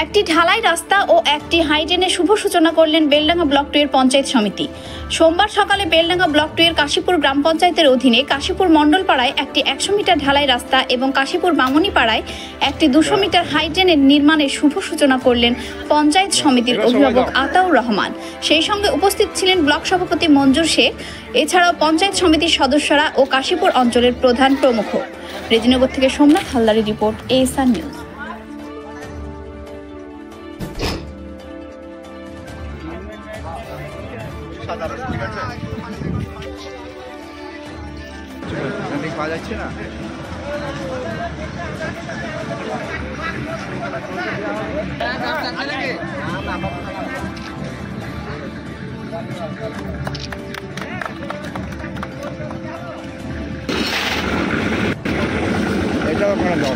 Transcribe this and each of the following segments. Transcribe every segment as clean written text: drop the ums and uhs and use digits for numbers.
একটি ঢালাই রাস্তা ও একটি হাইড্রেনের শুভ সূচনা করলেন বেলডাঙ্গা ব্লক 2 এর পঞ্চায়েত সমিতি। সোমবার সকালে বেলডাঙ্গা ব্লক 2 এর কাশীপুর গ্রাম পঞ্চায়েতের অধীনে কাশীপুর মণ্ডলপাড়ায় একটি 100 মিটার ঢালাই রাস্তা এবং কাশীপুর বামুনিপাড়ায় একটি 200 মিটার হাইড্রেনের নির্মাণের শুভ সূচনা করলেন পঞ্চায়েত সমিতির অভিভাবক আতাউর রহমান। সেই সঙ্গে উপস্থিত ছিলেন ব্লক সভাপতি মঞ্জুর শেখ, এছাড়াও পঞ্চায়েত সমিতির সদস্যরা ও কাশীপুর অঞ্চলের প্রধান প্রমুখ। রেজিনগর থেকে সোমনাথ হালদারের রিপোর্ট, এএসআর নিউজ। পাওয়া যাচ্ছে না। এটাও আপনারা দাও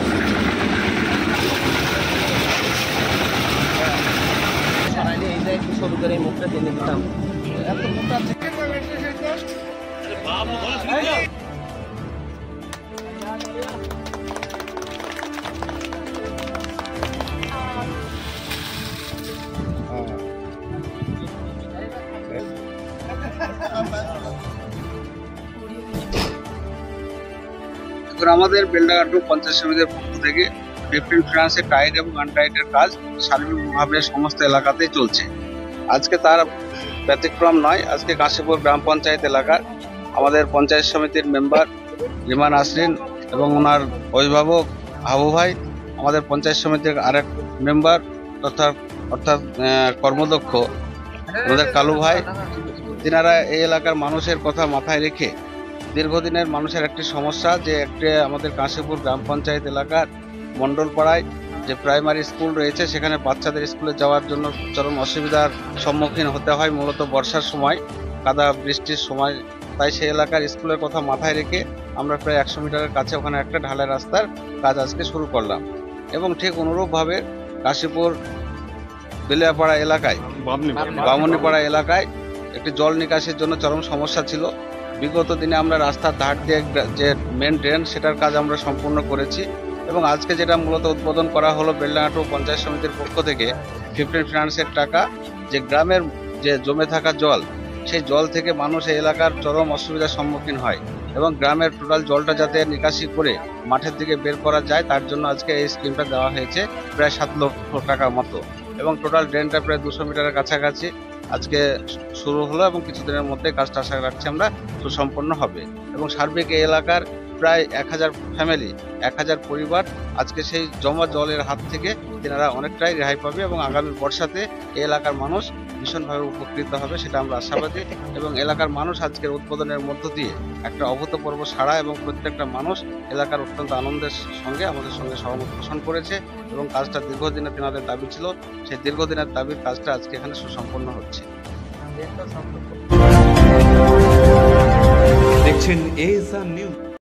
সারাইলে এইটা একটু শুরু করে এই মুখটা টেনে দিতাম। এত মুখটা আমাদের বেলডাঙ্গা পঞ্চায়েত সমিতির পক্ষ থেকে 15 ফিনান্সের টাইট এবং আনটাইটের কাজ সার্বিকভাবে সমস্ত এলাকাতেই চলছে। আজকে তার ব্যতিক্রম নয়। আজকে কাশীপুর গ্রাম পঞ্চায়েত এলাকার আমাদের পঞ্চায়েত সমিতির মেম্বার রিমান আসরিন এবং ওনার অভিভাবক হাবু ভাই, আমাদের পঞ্চায়েত সমিতির আরেক মেম্বার অর্থাৎ কর্মদক্ষ আমাদের কালু ভাই, তিনারা এই এলাকার মানুষের কথা মাথায় রেখে দীর্ঘদিনের মানুষের একটি সমস্যা যে আমাদের কাশীপুর গ্রাম পঞ্চায়েত এলাকার মণ্ডলপাড়ায় যে প্রাইমারি স্কুল রয়েছে সেখানে বাচ্চাদের স্কুলে যাওয়ার জন্য চরম অসুবিধার সম্মুখীন হতে হয়, মূলত বর্ষার সময়, কাদা বৃষ্টির সময়। তাই সেই এলাকার স্কুলের কথা মাথায় রেখে আমরা প্রায় 100 মিটারের কাছে ওখানে একটা ঢালাই রাস্তার কাজ আজকে শুরু করলাম। এবং ঠিক অনুরূপভাবে কাশীপুর বেলিয়াপাড়া এলাকায়, বামুনিপাড়া এলাকায় একটি জল নিকাশির জন্য চরম সমস্যা ছিল। বিগত দিনে আমরা রাস্তার ধার দিয়ে যে মেন ড্রেন সেটার কাজ আমরা সম্পূর্ণ করেছি এবং আজকে যেটা মূলত উদ্বোধন করা হলো বেলডাঙ্গা পঞ্চায়েত সমিতির পক্ষ থেকে 15 ফিনান্সের টাকা, যে গ্রামের যে জমে থাকা জল, সেই জল থেকে মানুষ এই এলাকার চরম অসুবিধার সম্মুখীন হয় এবং গ্রামের টোটাল জলটা যাতে নিকাশি করে মাঠের দিকে বের করা যায় তার জন্য আজকে এই স্কিমটা দেওয়া হয়েছে প্রায় 7 লক্ষ টাকার মতো এবং টোটাল ড্রেনটা প্রায় 200 মিটারের কাছাকাছি আজকে শুরু হলো এবং কিছুদিনের মধ্যে কাজটা আশা রাখছি আমরা সুসম্পন্ন হবে। এবং সার্বিক এই এলাকার প্রায় 1000 ফ্যামিলি, 1000 পরিবার আজকে সেই জমা জলের হাত থেকে তেনারা অনেকটাই রেহাই পাবে এবং আগামী বর্ষাতে এই এলাকার মানুষ ভীষণভাবে উপকৃত হবে, সেটা আমরা আশাবাদী। এবং এলাকার মানুষ আজকের উদ্বোধনের মধ্য দিয়ে একটা অভূতপূর্ব সাড়া এবং প্রত্যেকটা মানুষ এলাকার অত্যন্ত আনন্দের সঙ্গে আমাদের সঙ্গে সহমত পোষণ করেছে এবং কাজটা দীর্ঘদিনের তেনাদের দাবি ছিল, সেই দীর্ঘদিনের দাবির কাজটা আজকে এখানে সুসম্পন্ন হচ্ছে। দেখছেন এএসআর নিউজ।